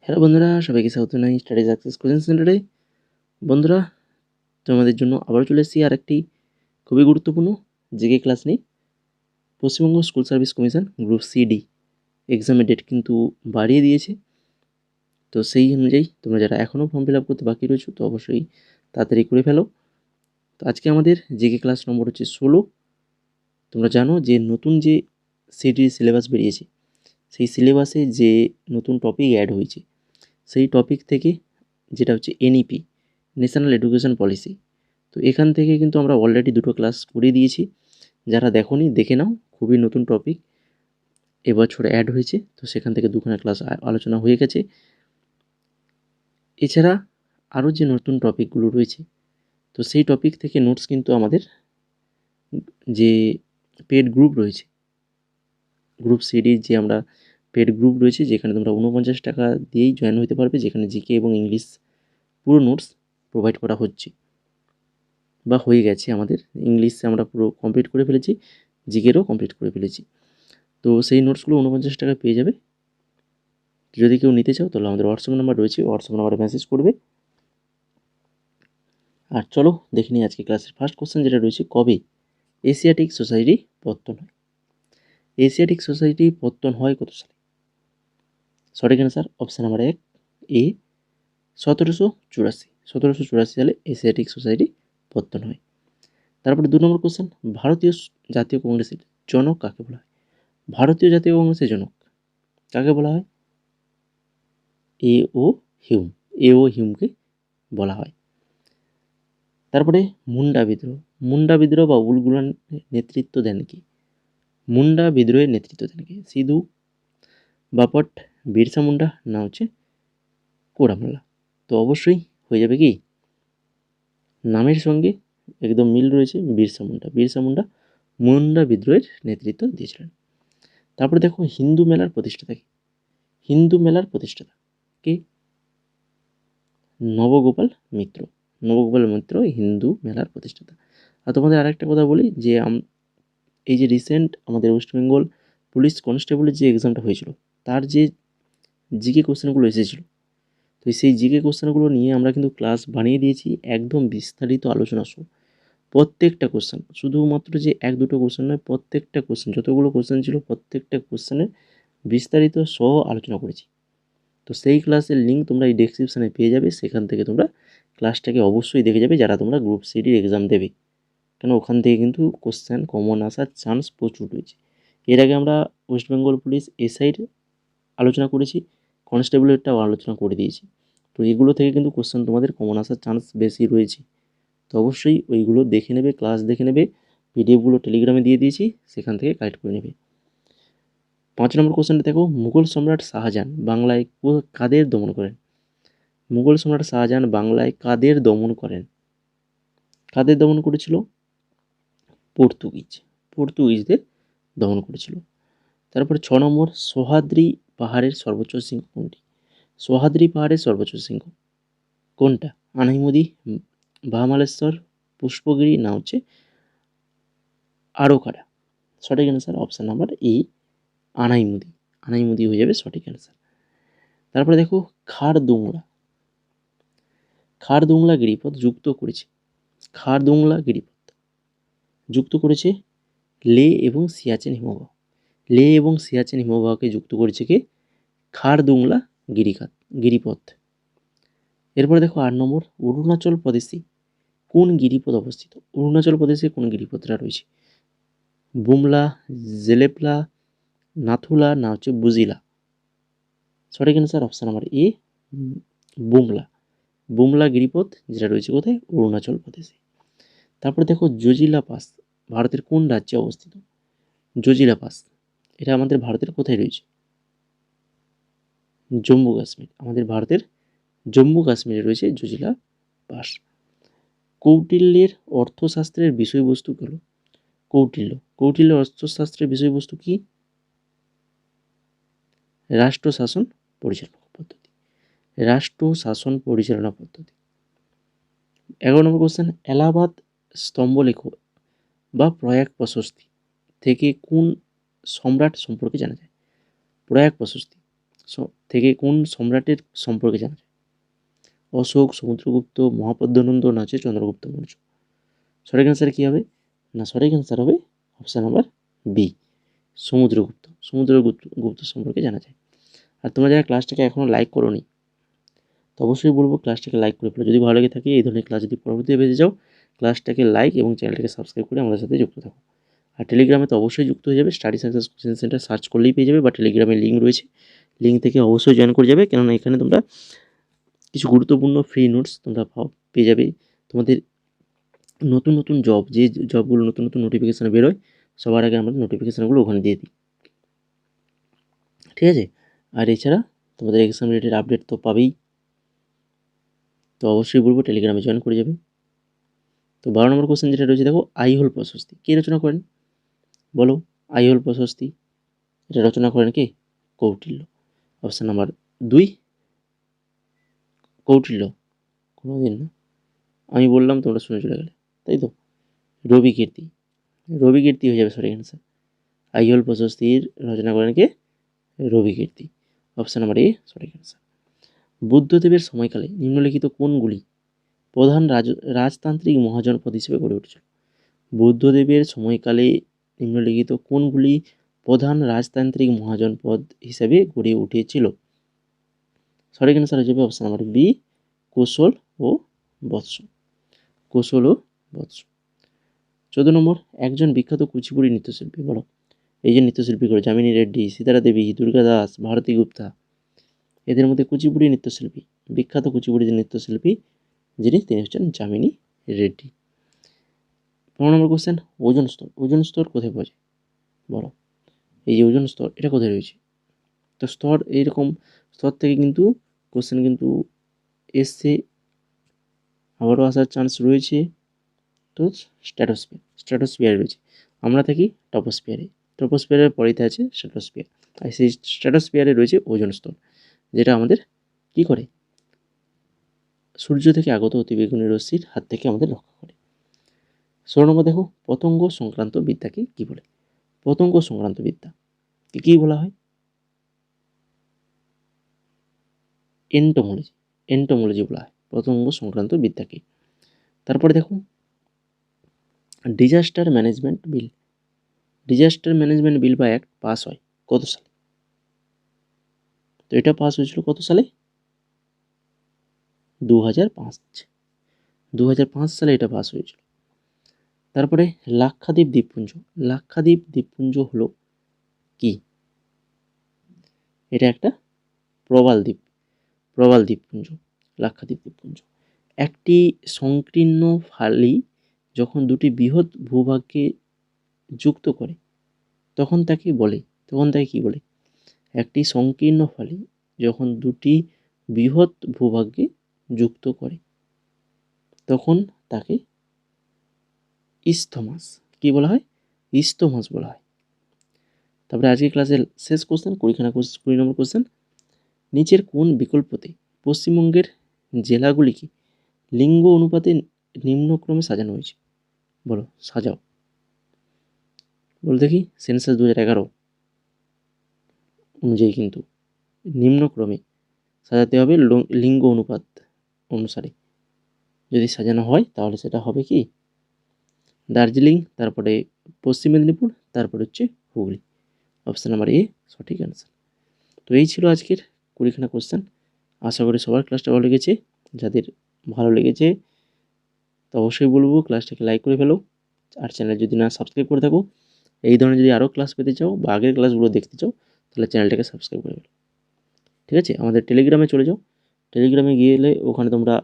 Hello বন্ধুরা, সবাইকে স্বাগত জানাই স্টাডি সাকসেস কোচিং সেন্টারে। বন্ধুরা, তোমাদের জন্য আবারও চলে এসেছি আর একটি খুবই গুরুত্বপূর্ণ জিকে ক্লাস নিয়ে। Paschimbanga school service commission group CD এক্সামের ডেট কিন্তু বাড়িয়ে দিয়েছে। তো সেই অনুযায়ী তোমরা যারা এখনও ফর্ম ফিল আপ করতে বাকি রয়েছো তো অবশ্যই তাড়াতাড়ি করে ফেলো। তো আজকে আমাদের জিকে ক্লাস নম্বর হচ্ছে 16। তোমরা জানো যে নতুন যে সিডির সিলেবাস বেরিয়েছে, সেই সিলেবাসে যে নতুন টপিক অ্যাড হয়েছে সেই টপিক থেকে, যেটা হচ্ছে এনইপি, ন্যাশনাল এডুকেশন পলিসি। তো এখান থেকে কিন্তু আমরা অলরেডি দুটো ক্লাস করে দিয়েছি। যারা দেখোনি দেখে নাও, খুবই নতুন টপিক এবছর অ্যাড হয়েছে। তো সেখান থেকে দুখানা ক্লাস আলোচনা হয়ে গেছে। এছাড়া আরও যে নতুন টপিকগুলো রয়েছে, তো সেই টপিক থেকে নোটস কিন্তু আমাদের যে পেড গ্রুপ রয়েছে, গ্রুপ সিডির যে আমরা পেড গ্রুপ রয়েছে, যেখানে তোমরা 49 টাকা দিয়েই জয়েন হতে পারবে, যেখানে জিকে এবং ইংলিশ পুরো নোটস প্রোভাইড করা হচ্ছে বা হয়ে গেছে। আমাদের ইংলিশে আমরা পুরো কমপ্লিট করে ফেলেছি, জিকেরও কমপ্লিট করে ফেলেছি। তো সেই নোটসগুলো 49 টাকায় পেয়ে যাবে। যদি কেউ নিতে চাও তাহলে আমাদের হোয়াটসঅ্যাপ নাম্বার রয়েছে, হোয়াটসঅ্যাপ নাম্বারে মেসেজ করবে। আর চলো দেখে নিই আজকে ক্লাসের ফার্স্ট কোশ্চেন, যেটা রয়েছে, কবে এশিয়াটিক সোসাইটি পত্তন হয়? এশিয়াটিক সোসাইটি পত্তন হয় কত সালে? সঠিক অ্যান্সার অপশান নাম্বার 1 এ 1784। 1784 সালে এশিয়াটিক সোসাইটি পত্তন হয়। তারপরে 2 নম্বর কোশ্চেন, ভারতীয় জাতীয় কংগ্রেসের জনক কাকে বলা হয়? ভারতীয় জাতীয় কংগ্রেসের জনক কাকে বলা হয়? এ ও হিউম। এ ও হিউমকে বলা হয়। তারপরে মুন্ডা বিদ্রোহ। মুন্ডা বিদ্রোহ বা উলগুলার নেতৃত্ব দেন কি? মুন্ডা বিদ্রোহের নেতৃত্ব দেন কি? সিধু, বাপট, বিরসা মুন্ডা, না হচ্ছে কোরামল্লা? তো অবশ্যই হয়ে যাবে কি, নামের সঙ্গে একদম মিল রয়েছে, বিরসা মুন্ডা। বিরসা মুন্ডা মুন্ডা বিদ্রোহের নেতৃত্ব দিয়েছিলেন। তারপরে দেখো হিন্দু মেলার প্রতিষ্ঠাতা কে? হিন্দু মেলার প্রতিষ্ঠাতা কে? নবগোপাল মিত্র। নবগোপাল মিত্র হিন্দু মেলার প্রতিষ্ঠাতা। আর তোমাদের আরেকটা কথা বলি যে এই যে রিসেন্ট আমাদের ওয়েস্ট বেঙ্গল পুলিশ কনস্টেবলের যে এক্সামটা হয়েছিল, তার যে জিকে কোশ্চেনগুলো এসেছিল, তো সেই জিকে কোশ্চেনগুলো নিয়ে আমরা কিন্তু ক্লাস বানিয়ে দিয়েছি, একদম বিস্তারিত আলোচনা সহ। প্রত্যেকটা কোশ্চেন, শুধুমাত্র যে এক দুটো কোশ্চেন নয়, প্রত্যেকটা কোশ্চেন, যতগুলো কোশ্চেন ছিল প্রত্যেকটা কোশ্চেনের বিস্তারিত সহ আলোচনা করেছি। তো সেই ক্লাসের লিঙ্ক তোমরা এই ডেসক্রিপশানে পেয়ে যাবে, সেখান থেকে তোমরা ক্লাসটাকে অবশ্যই দেখে যাবে যারা তোমরা গ্রুপ সিডির এক্সাম দেবে, কেন ওখান থেকে কিন্তু কোশ্চেন কমন আসার চান্স প্রচুর রয়েছে। এর আগে আমরা ওয়েস্ট বেঙ্গল পুলিশ এসআইর আলোচনা করেছি, কনস্টেবলেরটাও আলোচনা করে দিয়েছি। তো এগুলো থেকে কিন্তু কোশ্চেন তোমাদের কমন আসার চান্স বেশি রয়েছে। তো অবশ্যই ওইগুলো দেখে নেবে, ক্লাস দেখে নেবে, পিডিএফগুলো টেলিগ্রামে দিয়ে দিয়েছি, সেখান থেকে কালেক্ট করে নেবে। 5 নম্বর কোশ্চেনটা দেখো, মুঘল সম্রাট শাহজাহান বাংলায় কাদের দমন করেন? মুঘল সম্রাট শাহজাহান বাংলায় কাদের দমন করেন? কাদের দমন করেছিল? পর্তুগিজদের দমন করেছিল। তারপরে 6 নম্বর, সহ্যাদ্রি পাহাড়ের সর্বোচ্চ শৃঙ্গ কোনটি? সহ্যাদ্রি পাহাড়ের সর্বোচ্চ শৃঙ্গ কোনটা? আনাইমুদি, বাহামালেশ্বর, পুষ্পগিরি, না হচ্ছে আরোকারা? সঠিক অ্যান্সার অপশান নাম্বার এ আনাইমুদি। আনাইমুদি হয়ে যাবে সঠিক অ্যান্সার। তারপরে দেখো খারদুংলা। খারদুংলা গিরিপথ যুক্ত করেছে, খারদুংলা গিরিপথ যুক্ত করেছে লে এবং সিয়াচেন হিমবাহ। লে এবং সিয়াচেন হিমবাহকে যুক্ত করেছে কে? খারদুংলা গিরিপথ। এরপরে দেখো 8 নম্বর, অরুণাচল প্রদেশে কোন গিরিপথ অবস্থিত? অরুণাচল প্রদেশে কোন গিরিপথটা রয়েছে? বুমলা, জেলেপলা, নাথুলা, না হচ্ছে বুজিলা? সঠিক answer option number A Bumla. Bumla গিরিপথ যেটা রয়েছে কোথায়? অরুণাচল প্রদেশে। তারপরে দেখো জজিলা পাস ভারতের কোন রাজ্যে অবস্থিত? জজিলা পাস এটা আমাদের ভারতের কোথায় রয়েছে? জম্মু কাশ্মীর। আমাদের ভারতের জম্মু কাশ্মীরে রয়েছে জজিলা পাস। কৌটিল্যের অর্থশাস্ত্রের বিষয়বস্তু হলো? কৌটিল্যের অর্থশাস্ত্রের বিষয়বস্তু কি? রাষ্ট্র শাসন পরিচালনা পদ্ধতি। রাষ্ট্র শাসন পরিচালনা পদ্ধতি। 11 নম্বর কোশ্চেন, এলাহাবাদ স্তম্ভলেখ বা প্রয়াগ প্রশস্তি থেকে কোন সম্রাট সম্পর্কে জানা যায়? প্রয়াগ প্রশস্তি থেকে কোন সম্রাটের সম্পর্কে জানা যায়? অশোক, সমুদ্রগুপ্ত, মহাপদ্মনন্দ না হচ্ছে চন্দ্রগুপ্ত মৌর্য? সঠিক অ্যান্সার কী হবে? না, সঠিক অ্যান্সার হবে option number B, Samudragupta. Samudragupta সম্পর্কে জানা যায়। আর তোমরা যারা ক্লাসটাকে এখনও লাইক করোনি, তো অবশ্যই বলবো ক্লাসটাকে লাইক করে ফেলো। যদি ভালো লাগে থাকে এই ধরনের ক্লাস যদি পরবর্তীতে পেতে যাও, ক্লাসটাকে লাইক এবং চ্যানেলটাকে সাবস্ক্রাইব করে আমাদের সাথে যুক্ত থাকো। আর টেলিগ্রামে তো অবশ্যই যুক্ত হয়ে যাবে, study success coaching centre search করলেই পেয়ে যাবে, বা টেলিগ্রামে লিঙ্ক রয়েছে, লিঙ্ক থেকে অবশ্যই জয়েন করে যাবে, কেননা এখানে তোমরা কিছু গুরুত্বপূর্ণ ফ্রি নোটস তোমরা পেয়ে যাবে। তোমাদের নতুন নতুন জব, যে জবগুলো নতুন নতুন নোটিফিকেশান বেরোয়, সবার আগে আমাদের নোটিফিকেশানগুলো ওখানে দিয়ে দিই, ঠিক আছে? আর এছাড়া তোমাদের এক্সাম রিলেটেড আপডেট তো পাবেই, তো অবশ্যই বলবো টেলিগ্রামে জয়েন করে যাবে। তো 12 নম্বর কোশ্চেন যেটা রয়েছে দেখো, আইহোল প্রশস্তি কে রচনা করেন? বলো, আইহোল প্রশস্তি এটা রচনা করেন কে? কৌটিল্য। Option number 2 Kautilya. কোনো দিন না, আমি বললাম তোমরা শুনে চলে গেলে, তাই তো? রবিকীর্তি, রবিকীর্তি হয়ে যাবে সঠিক অ্যান্সার। আইহোল প্রশস্তির রচনা করেন কে? রবিকীর্তি। অপশান নাম্বার এ সঠিক অ্যান্সার। বুদ্ধদেবের সময়কালে নিম্নলিখিত কোনগুলি প্রধান রাজতান্ত্রিক মহাজনপদ হিসেবে গড়ে উঠেছিল? বুদ্ধদেবের সময়কালে নিম্নলিখিত কোনগুলি প্রধান রাজতান্ত্রিক মহাজনপদ হিসেবে গড়ে উঠেছিল? সঠিক অ্যান্সার হয়ে যাবে অপশান নাম্বার বি, কোশল ও বৎস। কোশল ও বৎস। 14 নম্বর, একজন বিখ্যাত কুচিপুড়ি নৃত্যশিল্পী বলো। এই যে নৃত্যশিল্পী করে যামিনী রেড্ডি, সীতারা দেবী, দুর্গা দাস, ভারতী গুপ্তা, এদের মধ্যে কুচিপুড়ি নৃত্যশিল্পী, বিখ্যাত কুচিপুড়ি নৃত্যশিল্পী যিনি, তিনি হচ্ছেন যামিনী রেড্ডি। 15 নম্বর কোশ্চেন, ওজন স্তর, ওজন স্তর কোথায় পাওয়া যায়? বলো, এই যে ওজন স্তর এটা কোথায় রয়েছে? তো স্তর, এইরকম স্তর থেকে কিন্তু কোশ্চেন কিন্তু এসছে, আবারও আসার চান্স রয়েছে। তো স্ট্র্যাটোস্ফিয়ারে রয়েছে, আমরা থাকি টপোস্ফিয়ারে, টপোস্ফিয়ারের পরেতে আছে স্ট্র্যাটোস্ফিয়ার, আর সেই স্ট্র্যাটোস্ফিয়ারে রয়েছে ওজন স্তর, যেটা আমাদের কী করে? সূর্য থেকে আগত অতিবেগুনি রশ্মির হাত থেকে আমাদের রক্ষা করে। 16 নম্বর দেখো, পতঙ্গ সংক্রান্ত বিদ্যাকে কী বলে? পতঙ্গ সংক্রান্ত বিদ্যা কী বলা হয়? এন্টোমোলজি, এন্টোমোলজি বলা হয় পতঙ্গ সংক্রান্ত বিদ্যাকে। তারপরে দেখো, ডিজাস্টার ম্যানেজমেন্ট বিল, ডিজাস্টার ম্যানেজমেন্ট বিল বা অ্যাক্ট পাস হয় কত সালে? তো এটা পাস হয়েছিল কত সালে? 2005, 2005 সালে এটা পাস হয়েছিল। তারপরে লাক্ষাদ্বীপ দ্বীপপুঞ্জ, লাক্ষাদ্বীপ দ্বীপপুঞ্জ হলো কি? এটা একটা প্রবাল দ্বীপ, প্রবাল দ্বীপপুঞ্জ, লাক্ষাদ্বীপ দ্বীপপুঞ্জ। একটি সংকীর্ণ ফালি যখন দুটি বৃহৎ ভূভাগকে যুক্ত করে তখন তাকে কি বলে? একটি সংকীর্ণ ফালি যখন দুটি বৃহৎ ভূভাগকে যুক্ত করে তখন তাকে ইস্থমাস কি বলা হয়? ইস্থমাস বলা হয়। তারপরে আজকে ক্লাসের শেষ কোশ্চেন, 20 নম্বর কোশ্চেন, নিচের কোন বিকল্পতে পশ্চিমবঙ্গের জেলাগুলিকে লিঙ্গ অনুপাতে নিম্নক্রমে সাজানো হয়েছে? বলো, সাজাও। বলো দেখি, সেন্সাস 2011 অনুযায়ী কিন্তু নিম্নক্রমে সাজাতে হবে লিঙ্গ অনুপাত অনুসারে। যদি সাজানো হয় তাহলে সেটা হবে কি? দার্জিলিং, তারপরে পশ্চিম মেদিনীপুর, তারপর হচ্ছে হুগলি। অপশান নাম্বার এ সঠিক অ্যান্সার। তো এই ছিল আজকের 20খানা কোশ্চেন। আশা করি সবার ক্লাসটা ভালো লেগেছে। যাদের ভালো লেগেছে তো অবশ্যই বলবো ক্লাসটাকে লাইক করে ফেলো, আর চ্যানেল যদি না সাবস্ক্রাইব করে থাকো, এই ধরনের যদি আরও ক্লাস পেতে চাও বা আগের ক্লাসগুলো দেখতে চাও, তাহলে চ্যানেলটাকে সাবস্ক্রাইব করে ফেলো, ঠিক আছে? আমাদের টেলিগ্রামে চলে যাও, টেলিগ্রামে গেলে ওখানে তোমরা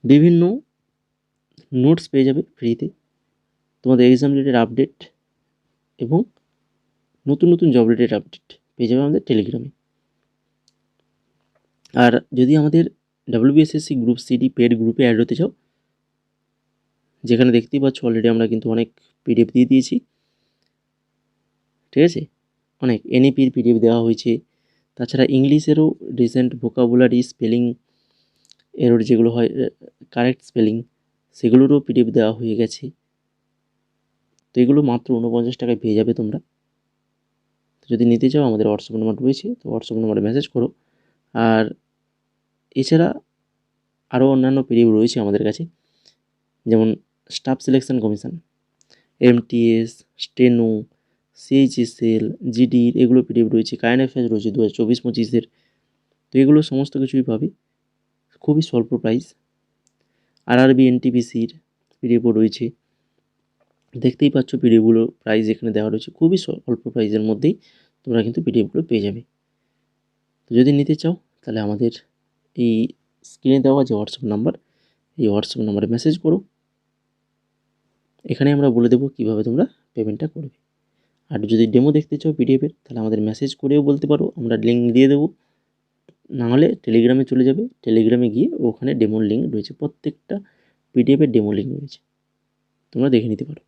বিভিন্ন নোটস পেয়ে যাবে ফ্রিতে, তোমাদের এক্সাম রিলেটেড আপডেট এবং নতুন নতুন জব রিলেটেড আপডেট পেয়ে যাবে আমাদের টেলিগ্রামে। আর যদি আমাদের WBSSC গ্রুপ সিডি পেড গ্রুপে অ্যাড হতে চাও, যেখানে দেখতেই পাচ্ছ অলরেডি আমরা কিন্তু অনেক PDF দিয়ে দিয়েছি, ঠিক আছে? অনেক NEPর PDF দেওয়া হয়েছে, তাছাড়া ইংলিশেরও রিসেন্ট ভোকাবুলারি, স্পেলিং এরর যেগুলো হয়, কারেক্ট স্পেলিং, সেগুলোরও PDF দেওয়া হয়ে গেছে। তো এগুলো মাত্র 49 টাকায় পেয়ে যাবে তোমরা, তো যদি নিতে চাও আমাদের হোয়াটসঅ্যাপ নাম্বার রয়েছে, তো হোয়াটসঅ্যাপ নাম্বারে মেসেজ করো। আর এছাড়া আরও অন্যান্য পিডিএফ রয়েছে আমাদের কাছে, যেমন staff selection commission, MTS, steno, CHSL, জিডির এগুলো পিডিএফ রয়েছে। কারেন্ট অ্যাফেয়ার্স রয়েছে 2024-25-এর। তো এগুলো সমস্ত কিছুই পাবে খুবই স্বল্প প্রাইস। আরআরবি এনটিপিসির পিডিএফও রয়েছে। দেখতেই পাচ্ছ পিডিএফগুলো প্রাইস এখানে দেওয়া রয়েছে, খুবই অল্প প্রাইসের মধ্যেই তোমরা কিন্তু পিডিএফগুলো পেয়ে যাবে। তো যদি নিতে চাও তাহলে আমাদের এই স্ক্রিনে দেওয়া যে হোয়াটসঅ্যাপ নাম্বার, এই হোয়াটসঅ্যাপ নাম্বারে মেসেজ করো। এখানে আমরা বলে দেবো কীভাবে তোমরা পেমেন্টটা করবে। আর যদি ডেমো দেখতে চাও পিডিএফের, তাহলে আমাদের মেসেজ করেও বলতে পারো, আমরা লিঙ্ক দিয়ে দেবো। নাহলে টেলিগ্রামে চলে যাবে, টেলিগ্রামে গিয়ে ওখানে ডেমোর লিঙ্ক রয়েছে, প্রত্যেকটা পিডিএফের ডেমো লিঙ্ক রয়েছে, তোমরা দেখে নিতে পারো।